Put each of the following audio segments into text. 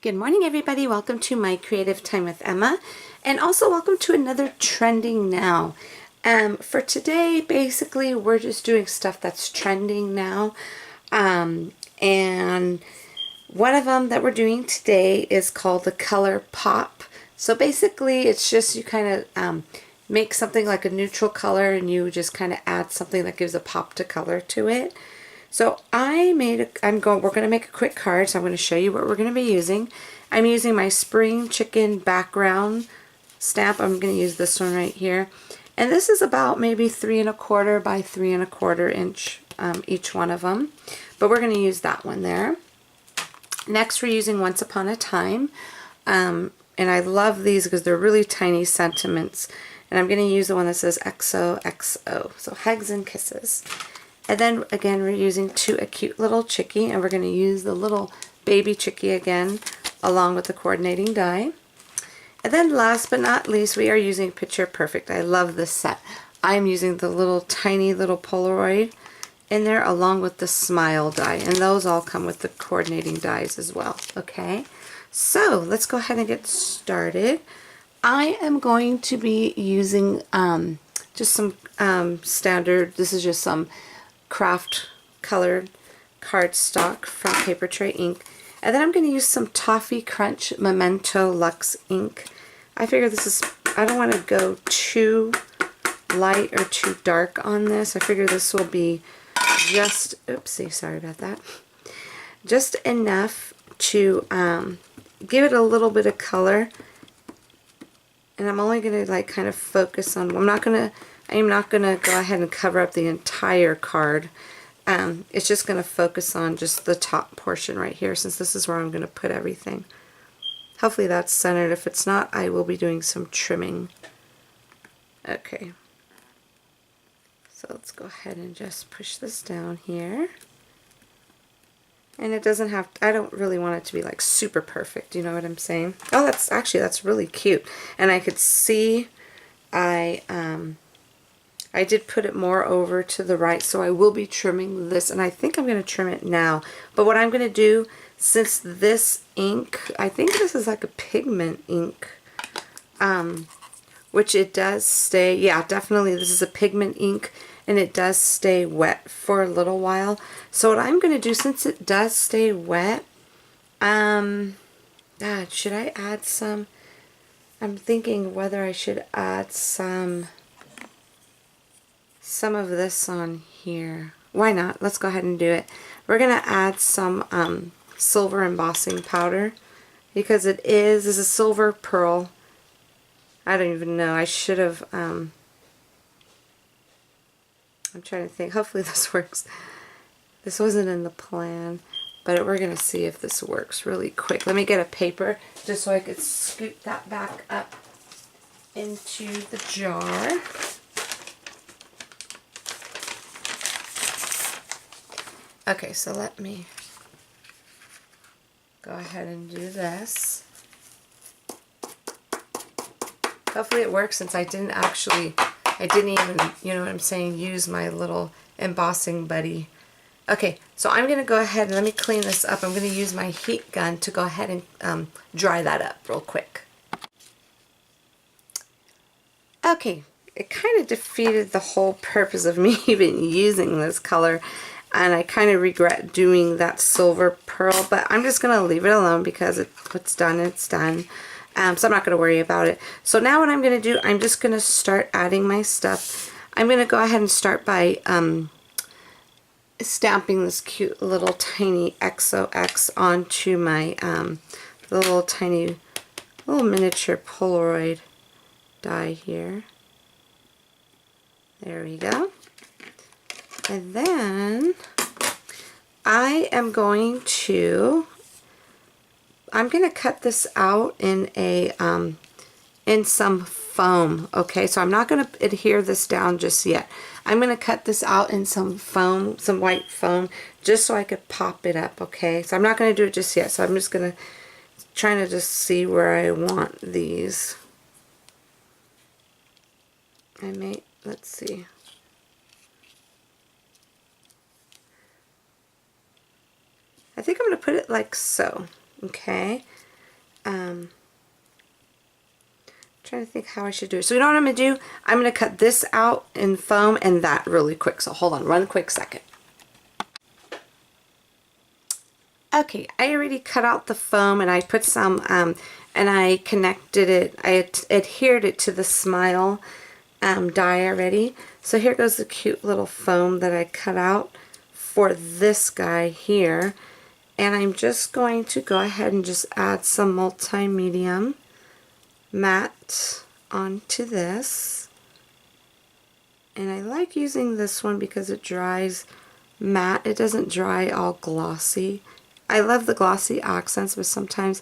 Good morning, everybody. Welcome to my Creative Time with Emma, and also welcome to another Trending Now. For today, basically, we're just doing stuff that's trending now, and one of them that we're doing today is called the color pop. So basically, it's just you kind of make something like a neutral color, and you just kind of add something that gives a pop to color to it. So we're going to make a quick card, so I'm going to show you what we're going to be using. I'm using my spring chicken background stamp. I'm going to use this one right here. And this is about maybe 3 1/4 by 3 1/4 inch, each one of them. But we're going to use that one there. Next, we're using Once Upon a Time. And I love these because they're really tiny sentiments. And I'm going to use the one that says XOXO. So hugs and kisses. And then again, we're using a cute little chickie, and we're going to use the little baby chickie again along with the coordinating die. And then last but not least, we are using Picture Perfect. I love this set. I'm using the little tiny little Polaroid in there along with the smile die, and those all come with the coordinating dies as well. Okay, so let's go ahead and get started. I am going to be using just some standard, this is just some craft colored cardstock from Paper Tray ink, and then I'm going to use some Toffee Crunch Memento Luxe ink. I figure this is, I don't want to go too light or too dark on this. I figure this will be just, oopsie, sorry about that, just enough to give it a little bit of color. And I'm only going to like kind of focus on, I'm not going to go ahead and cover up the entire card. It's just going to focus on just the top portion right here, since this is where I'm going to put everything. Hopefully that's centered. If it's not, I will be doing some trimming. Okay. So let's go ahead and just push this down here. And it doesn't have, I don't really want it to be like super perfect, you know what I'm saying? Oh, that's really cute. And I could see I did put it more over to the right, so I will be trimming this, and I think I'm going to trim it now. But what I'm going to do, since this ink, I think this is like a pigment ink, which it does stay, yeah, definitely this is a pigment ink, and it does stay wet for a little while. So what I'm going to do, since it does stay wet, should I add some? I'm thinking whether I should add some of this on here. Why not? Let's go ahead and do it. We're going to add some silver embossing powder, because this is a silver pearl. I don't even know. I should have, I'm trying to think. Hopefully this works. This wasn't in the plan, but we're going to see if this works really quick. Let me get a paper just so I could scoop that back up into the jar. Okay, so let me go ahead and do this. Hopefully it works, since I didn't even, you know what I'm saying, use my little embossing buddy. Okay, so I'm going to go ahead and let me clean this up. I'm going to use my heat gun to go ahead and dry that up real quick. Okay, it kind of defeated the whole purpose of me even using this color. And I kind of regret doing that silver pearl, but I'm just going to leave it alone, because what's done, it's done. So I'm not going to worry about it. So now what I'm going to do, I'm just going to start adding my stuff. I'm going to go ahead and start by stamping this cute little tiny XOX onto my little miniature Polaroid die here. There we go. And then I'm going to cut this out in some foam. Okay, so I'm not going to adhere this down just yet. I'm going to cut this out in some foam, some white foam, just so I could pop it up. Okay, so I'm not going to do it just yet. So I'm just going to trying to just see where I want these. Let's see. I think I'm going to put it like so, okay? Trying to think how I should do it. So you know what I'm going to do? I'm going to cut this out in foam and that really quick. So hold on one quick second. Okay, I already cut out the foam and I put some, and I connected it, I adhered it to the Smile die already. So here goes the cute little foam that I cut out for this guy here. And I'm just going to go ahead and just add some multi-medium matte onto this. And I like using this one because it dries matte. It doesn't dry all glossy. I love the glossy accents, but sometimes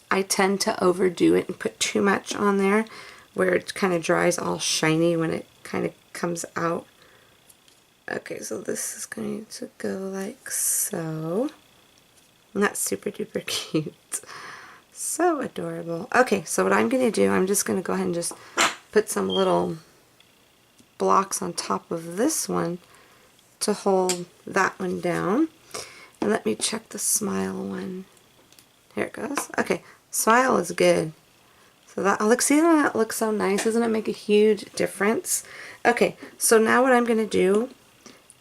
I tend to overdo it and put too much on there where it kind of dries all shiny when it kind of comes out. Okay, so this is going to go like so. And that's super duper cute. So adorable. Okay, so what I'm going to do, I'm just going to go ahead and just put some little blocks on top of this one to hold that one down. And let me check the Smile one. Here it goes. Okay, Smile is good. So that, look, see how that looks so nice? Doesn't it make a huge difference? Okay, so now what I'm going to do,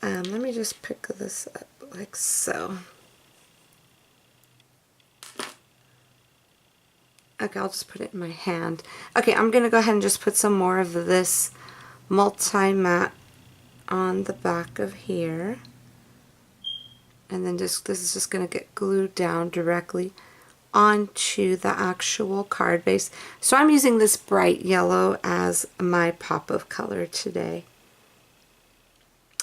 let me just pick this up like so. Okay, I'll just put it in my hand. Okay, I'm going to go ahead and just put some more of this multi-matte on the back of here. And then this is just going to get glued down directly onto the actual card base. So I'm using this bright yellow as my pop of color today.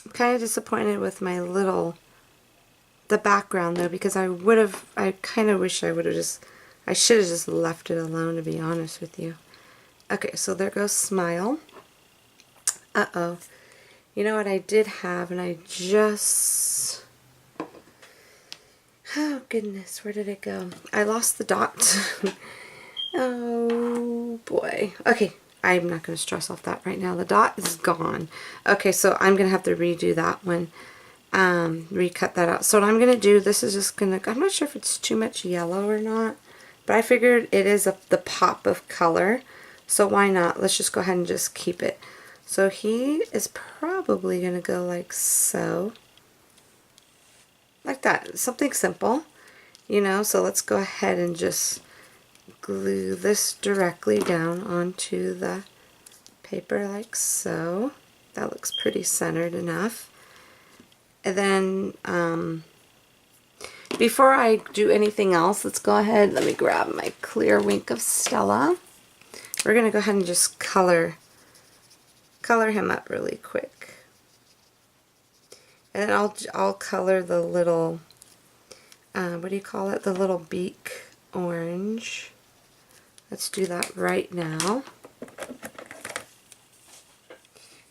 I'm kind of disappointed with my the background though, because I kind of wish I should have just left it alone, to be honest with you. Okay, so there goes Smile. Uh-oh. You know what I did have, and I just... Oh, goodness, where did it go? I lost the dot. Oh, boy. Okay, I'm not going to stress off that right now. The dot is gone. Okay, so I'm going to have to redo that one. Recut that out. So what I'm going to do, this is just going to... I'm not sure if it's too much yellow or not, but I figured it is the pop of color, so why not? Let's just go ahead and just keep it. So he is probably going to go like so. Like that. Something simple, you know, so let's go ahead and just glue this directly down onto the paper like so. That looks pretty centered enough. And then before I do anything else, let's go ahead, let me grab my clear Wink of Stella. We're going to go ahead and just color him up really quick. And then I'll color the little, what do you call it? The little beak orange. Let's do that right now.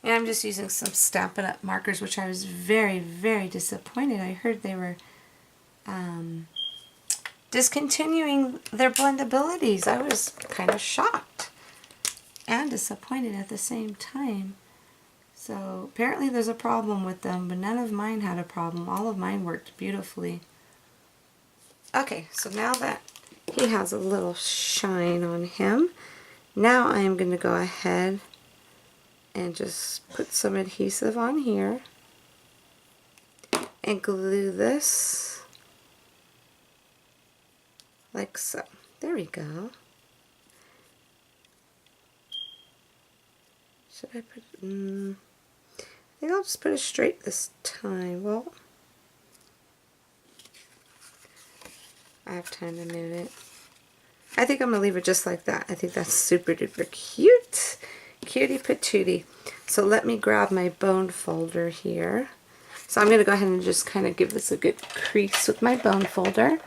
And I'm just using some Stampin' Up! Markers, which I was very, very disappointed. I heard they were discontinuing their blendabilities. I was kind of shocked and disappointed at the same time. So apparently there's a problem with them, but none of mine had a problem. All of mine worked beautifully. Okay, so now that he has a little shine on him, now I am going to go ahead and just put some adhesive on here and glue this like so. There we go. Should I put it? I think I'll just put it straight this time. Well, I have time to move it. I think I'm going to leave it just like that. I think that's super duper cute. Cutie patootie. So let me grab my bone folder here. So I'm going to go ahead and just kind of give this a good crease with my bone folder.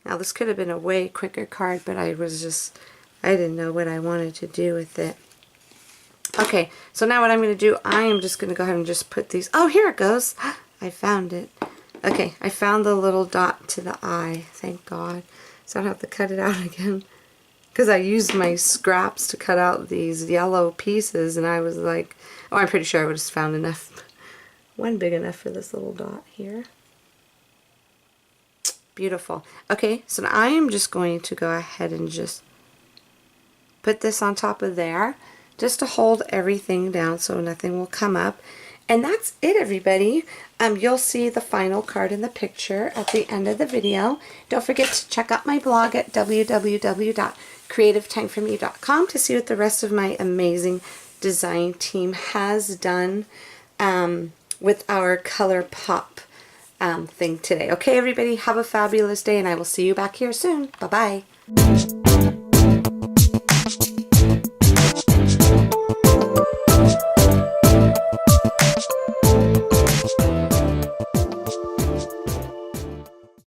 Now this could have been a way quicker card, but I didn't know what I wanted to do with it. Okay, so now what I'm going to do, I am just going to go ahead and just put these, oh, here it goes. I found it. Okay, I found the little dot to the eye, thank God. So I don't have to cut it out again. Because I used my scraps to cut out these yellow pieces, and I was like, oh, I'm pretty sure I would have found enough, one big enough for this little dot here. Beautiful. Okay, so now I am just going to go ahead and just put this on top of there just to hold everything down so nothing will come up. And that's it, everybody. You'll see the final card in the picture at the end of the video. Don't forget to check out my blog at www.creativetimefromyou.com to see what the rest of my amazing design team has done with our color pop thing today. Okay, everybody, have a fabulous day, and I will see you back here soon. Bye-bye.